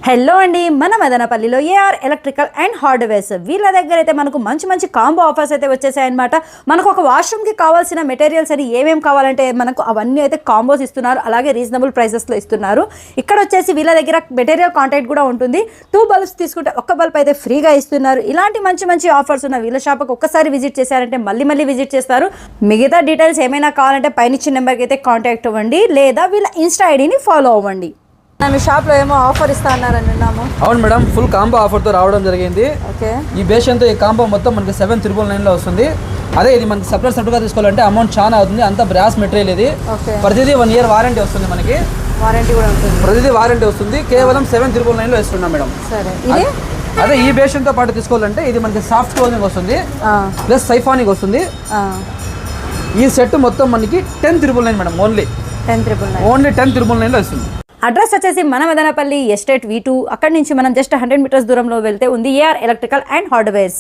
Hello అండి, మన మదనపల్లిలో ఏఆర్ ఎలక్ట్రికల్ అండ్ హార్డ్వేర్స్ వీళ్ళ దగ్గర అయితే మనకు మంచి మంచి కాంబో ఆఫర్స్ అయితే వచ్చేసాయన్నమాట. మనకు ఒక వాష్రూమ్కి కావాల్సిన మెటీరియల్స్ అని ఏమేమి కావాలంటే మనకు అవన్నీ అయితే కాంబోస్ ఇస్తున్నారు. అలాగే రీజనబుల్ ప్రైసెస్లో ఇస్తున్నారు. ఇక్కడ వచ్చేసి వీళ్ళ దగ్గర మెటీరియల్ కాంటాక్ట్ కూడా ఉంటుంది. 2 బల్బ్స్ తీసుకుంటే ఒక్క బల్బ్ అయితే ఫ్రీగా ఇస్తున్నారు. ఇలాంటి మంచి మంచి ఆఫర్స్ ఉన్న వీళ్ళ షాప్కి ఒక్కసారి విజిట్ చేశారంటే మళ్ళీ విజిట్ చేస్తారు. మిగతా డీటెయిల్స్ ఏమైనా కావాలంటే పైనిచ్చిన నెంబర్కి అయితే కాంటాక్ట్ అవ్వండి, లేదా వీళ్ళ ఇన్స్టా ఐడిని ఫాలో అవ్వండి. మీ షాప్లో ఏమో ఆఫర్ ఇస్తా అన్నారని విన్నాము. అవును మేడం, ఫుల్ కాంబో ఆఫర్తో రావడం జరిగింది. ఓకే, ఈ బేషన్తో ఈ కాంబో మొత్తం మనకి 7,999లో వస్తుంది. అదే ఇది మనకి సెపరేట్గా తీసుకోవాలంటే అమౌంట్ చాలా అవుతుంది. అంత బ్రాస్ మెటీరియల్ ఇది. ప్రతిదీ 1 ఇయర్ వారంటీ వస్తుంది. మనకి వారంటీ కూడా ఉంటుంది. ప్రతిదీ వారంటీ వస్తుంది. కేవలం 7,999లో ఇస్తున్నాం మేడం. సరే, ఇది అదే ఈ బేషన్తో పాటు తీసుకోవాలంటే ఇది మనకి సాఫ్ట్ క్లోజింగ్ వస్తుంది, ప్లస్ సైఫానిక్ వస్తుంది. ఈ సెట్ మొత్తం మనకి 10,999 మేడం. ఓన్లీ 10,999లో ఇస్తుంది. అడ్రస్ వచ్చేసి మన మదనపల్లి ఎస్టేట్ V2. అక్కడి నుంచి మనం జస్ట్ 100 మీటర్స్ దూరంలో వెళ్తే ఉంది ఏఆర్ ఎలక్ట్రికల్ అండ్ హార్డ్వేర్స్.